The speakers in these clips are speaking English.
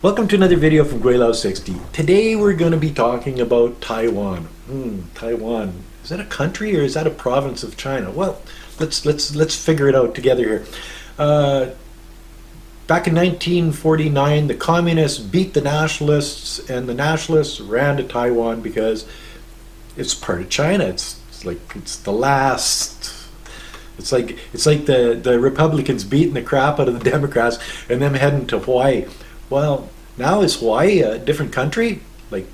Welcome to another video from Guilao60. Today we're going to be talking about Taiwan. Taiwan. Is that a country or is that a province of China? Well, let's figure it out together here. Back in 1949, the communists beat the nationalists, and the nationalists ran to Taiwan because it's part of China. It's the last. It's like the Republicans beating the crap out of the Democrats and them heading to Hawaii. Well, now is Hawaii a different country? Like,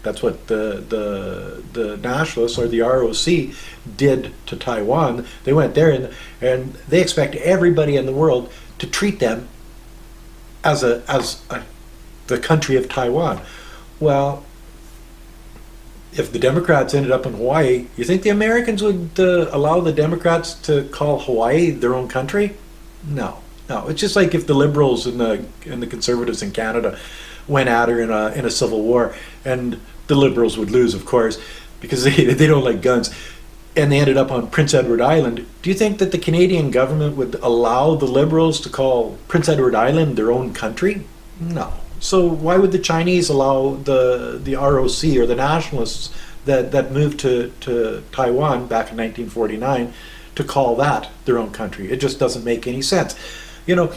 that's what the nationalists or the ROC did to Taiwan. They went there and they expect everybody in the world to treat them as the country of Taiwan. Well, if the Democrats ended up in Hawaii, you think the Americans would allow the Democrats to call Hawaii their own country? No. No, it's just like if the Liberals and the Conservatives in Canada went at her in a civil war, and the Liberals would lose, of course, because they don't like guns, and they ended up on Prince Edward Island. Do you think that the Canadian government would allow the Liberals to call Prince Edward Island their own country? No. So why would the Chinese allow the ROC or the nationalists that moved to Taiwan back in 1949 to call that their own country? It just doesn't make any sense. You know,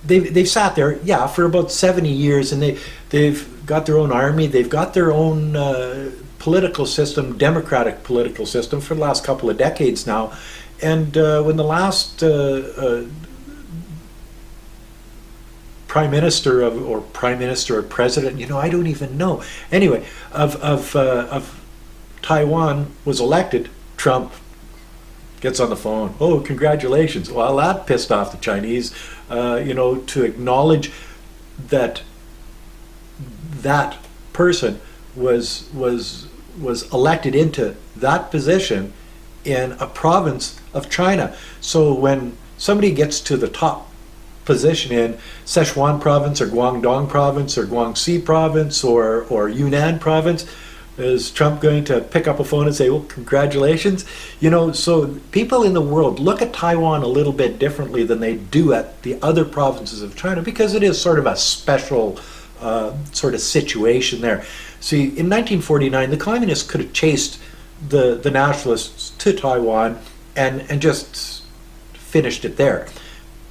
they've sat there, yeah, for about 70 years, and they've got their own army, they've got their own political system, democratic political system for the last couple of decades now. And when the last prime minister or president, I don't even know. Anyway, of Taiwan was elected, Trump gets on the phone. Oh, congratulations. Well, that pissed off the Chinese, to acknowledge that that person was elected into that position in a province of China. So when somebody gets to the top position in Sichuan province or Guangdong province or Guangxi province or Yunnan province, is Trump going to pick up a phone and say, well, congratulations? So people in the world look at Taiwan a little bit differently than they do at the other provinces of China, because it is sort of a special sort of situation there. See, in 1949, the communists could have chased the nationalists to Taiwan and just finished it there.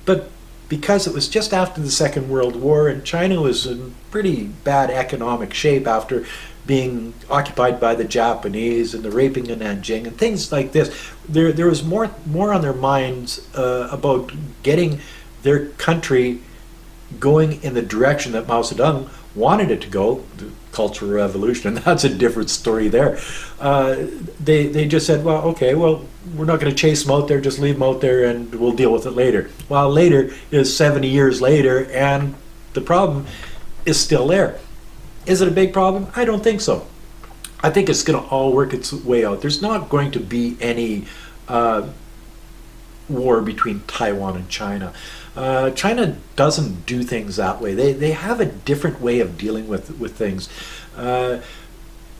But because it was just after the Second World War and China was in pretty bad economic shape after being occupied by the Japanese and the raping of Nanjing and things like this, there was more on their minds about getting their country going in the direction that Mao Zedong wanted it to go, the Cultural Revolution, and that's a different story there. They just said, well, okay, well, we're not going to chase them out there, just leave them out there and we'll deal with it later. Well, later is 70 years later, and the problem is still there. Is it a big problem? I don't think so. I think it's going to all work its way out. There's not going to be any war between Taiwan and China. China doesn't do things that way. They have a different way of dealing with things. Over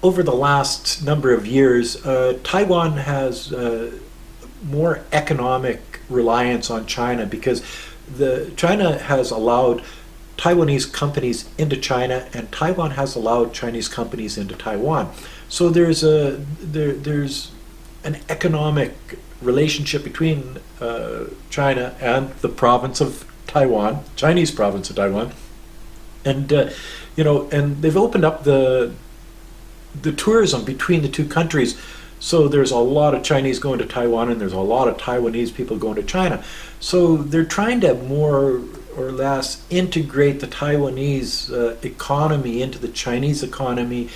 the last number of years, Taiwan has more economic reliance on China because China has allowed Taiwanese companies into China, and Taiwan has allowed Chinese companies into Taiwan. So there's an economic relationship between China and the province of Taiwan, Chinese province of Taiwan, and and they've opened up the tourism between the two countries. So there's a lot of Chinese going to Taiwan, and there's a lot of Taiwanese people going to China. So they're trying to more or less integrate the Taiwanese economy into the Chinese economy,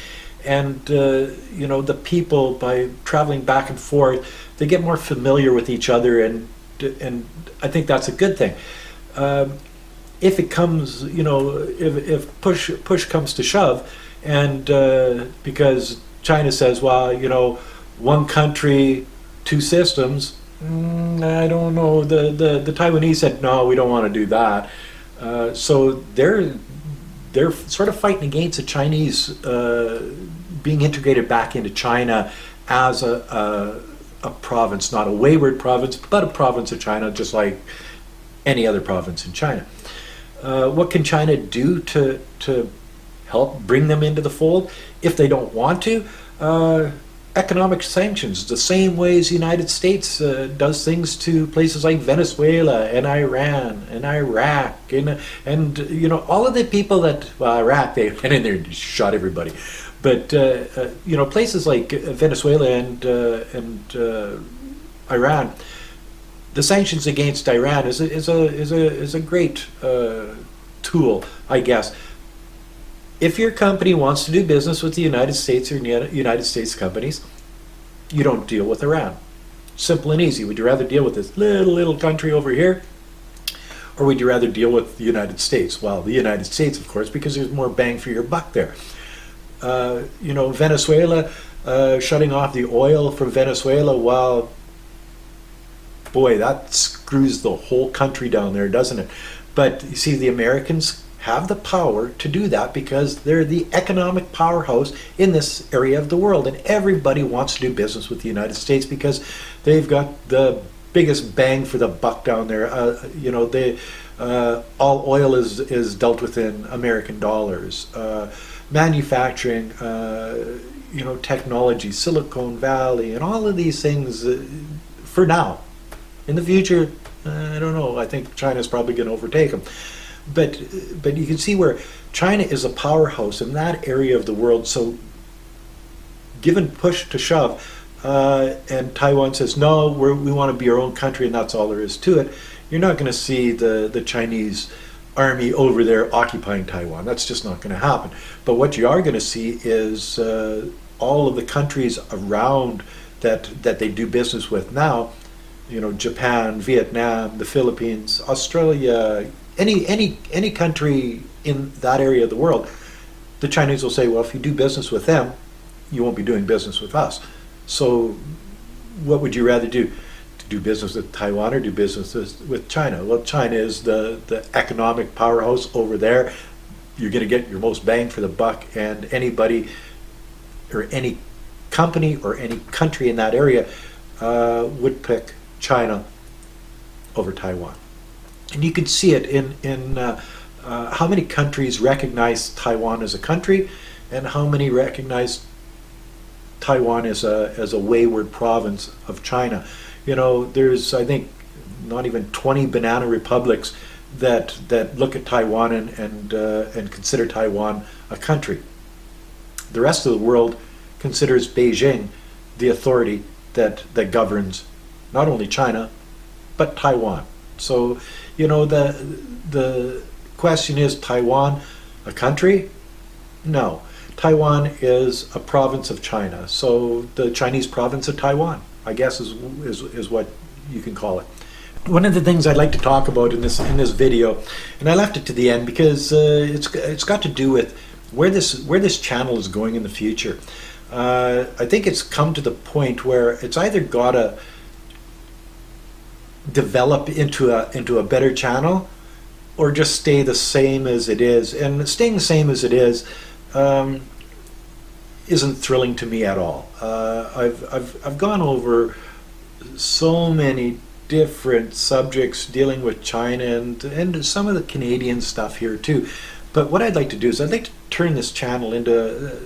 and the people, by traveling back and forth, they get more familiar with each other, and I think that's a good thing. If it comes, if push comes to shove, and because China says, well, one country, two systems, I don't know. The Taiwanese said, no, we don't want to do that. So they're sort of fighting against the Chinese being integrated back into China as a province, not a wayward province, but a province of China, just like any other province in China. What can China do to help bring them into the fold if they don't want to? Economic sanctions, the same way as the United States does things to places like Venezuela and Iran and Iraq and you know, all of the people that, well, Iraq, they went in there and shot everybody, but you know, places like Venezuela and Iran, the sanctions against Iran is a great tool, I guess. If your company wants to do business with the United States or United States companies, you don't deal with Iran. Simple and easy. Would you rather deal with this little country over here, or would you rather deal with the United States? Well, the United States, of course, because there's more bang for your buck there. You know, Venezuela, shutting off the oil from Venezuela, well, boy, that screws the whole country down there, doesn't it? But you see, the Americans have the power to do that because they're the economic powerhouse in this area of the world, and everybody wants to do business with the United States because they've got the biggest bang for the buck down there. You know, all oil is dealt with in American dollars. Manufacturing, you know, technology, Silicon Valley, and all of these things. For now, in the future, I don't know. I think China's probably going to overtake them. But you can see where China is a powerhouse in that area of the world. So given push to shove, and Taiwan says, no, we want to be our own country and that's all there is to it, you're not going to see the Chinese army over there occupying Taiwan. That's just not going to happen. But what you are going to see is all of the countries around that they do business with now, you know, Japan, Vietnam, the Philippines, Australia, any country in that area of the world, the Chinese will say, well, if you do business with them, you won't be doing business with us. So what would you rather do? To do business with Taiwan or do business with China? Well, China is the economic powerhouse over there. You're going to get your most bang for the buck, and anybody or any company or any country in that area would pick China over Taiwan. And you can see it in how many countries recognize Taiwan as a country and how many recognize Taiwan as a wayward province of China. You know, there's, I think, not even 20 banana republics that look at Taiwan and consider Taiwan a country. The rest of the world considers Beijing the authority that governs not only China, but Taiwan. So, you know, the question is, Taiwan a country? No. Taiwan is a province of China. So the Chinese province of Taiwan, I guess, is what you can call it. One of the things I'd like to talk about in this video, and I left it to the end because it's got to do with where this channel is going in the future. I think it's come to the point where it's either got to develop into a better channel or just stay the same as it is. And staying the same as it is isn't thrilling to me at all. I've gone over so many different subjects dealing with China and some of the Canadian stuff here too. But what I'd like to do is I'd like to turn this channel into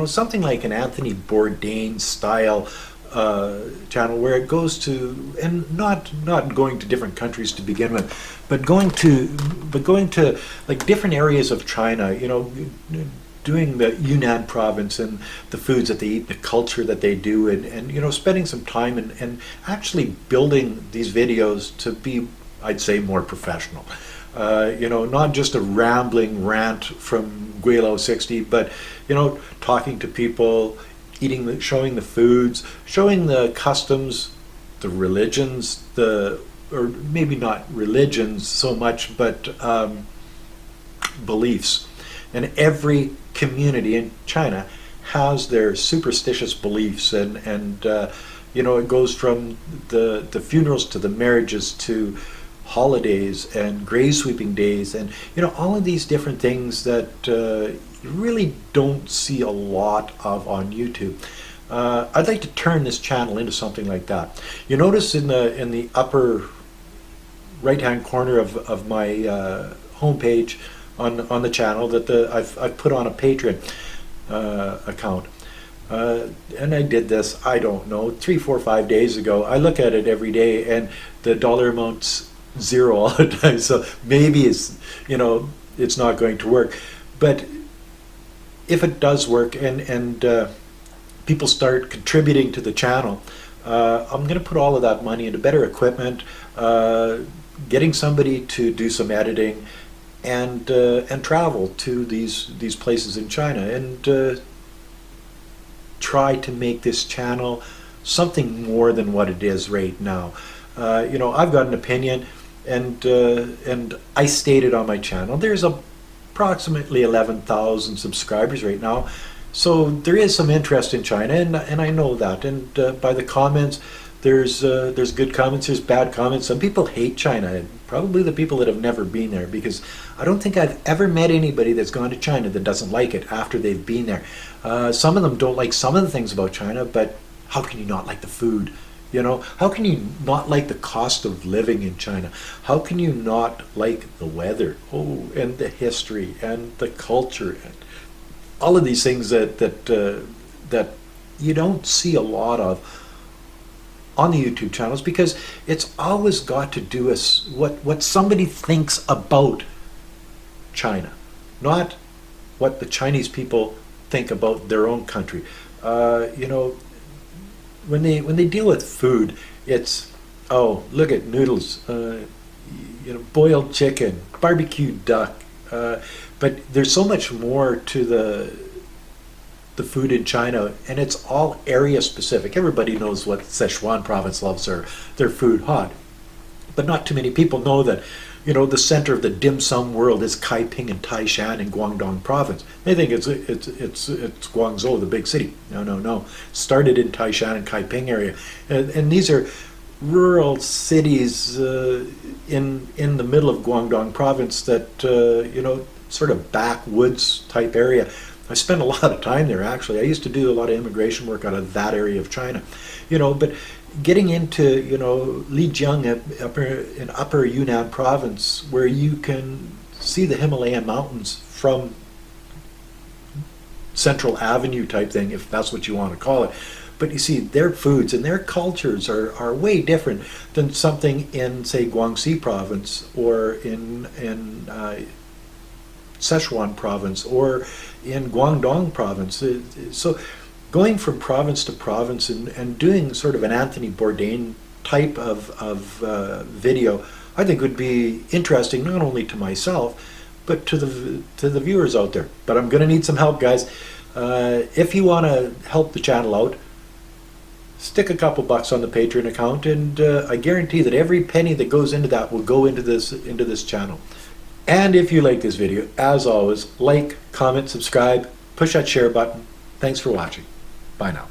something like an Anthony Bourdain style channel, where it goes to, and not going to different countries to begin with, but going to like different areas of China, doing the Yunnan province and the foods that they eat, the culture that they do, and spending some time and actually building these videos to be, I'd say, more professional. Not just a rambling rant from Guelo 60, but talking to people, showing the foods, showing the customs, the religions, or maybe not religions so much, but beliefs. And every community in China has their superstitious beliefs, and it goes from the funerals to the marriages to holidays and grave sweeping days, and all of these different things that you really don't see a lot of on YouTube. I'd like to turn this channel into something like that. You notice in the upper right hand corner of my homepage on the channel that I've put on a Patreon account. And I did this, I don't know, 3, 4, 5 days ago. I look at it every day, and the dollar amount's zero all the time. So maybe it's not going to work. But if it does work, and people start contributing to the channel, I'm going to put all of that money into better equipment, getting somebody to do some editing, and travel to these places in China, and try to make this channel something more than what it is right now. I've got an opinion, and I stated on my channel, there's approximately 11,000 subscribers right now. So there is some interest in China, and I know that. And by the comments, there's good comments, there's bad comments. Some people hate China, probably the people that have never been there, because I don't think I've ever met anybody that's gone to China that doesn't like it after they've been there. Some of them don't like some of the things about China, but how can you not like the food? How can you not like the cost of living in China? How can you not like the weather? Oh, and the history and the culture and all of these things that you don't see a lot of on the YouTube channels, because it's always got to do with what somebody thinks about China, not what the Chinese people think about their own country. When they deal with food, it's, oh, look at noodles, boiled chicken, barbecued duck, but there's so much more to the food in China, and it's all area specific. Everybody knows what Sichuan province loves their food hot, but not too many people know that the center of the dim sum world is Kaiping and Taishan in Guangdong province. They think it's Guangzhou, the big city. No. Started in Taishan and Kaiping area, and these are rural cities in the middle of Guangdong province that sort of backwoods type area. I spent a lot of time there, actually. I used to do a lot of immigration work out of that area of China, but getting into Lijiang in upper Yunnan province, where you can see the Himalayan mountains from Central Avenue type thing, if that's what you want to call it. But you see, their foods and their cultures are way different than something in, say, Guangxi province, or in Sichuan province, or in Guangdong province. So going from province to province and doing sort of an Anthony Bourdain type of video, I think would be interesting, not only to myself, but to the viewers out there. But I'm going to need some help, guys. If you want to help the channel out, stick a couple bucks on the Patreon account, and I guarantee that every penny that goes into that will go into this channel. And if you like this video, as always, like, comment, subscribe, push that share button. Thanks for watching. Bye now.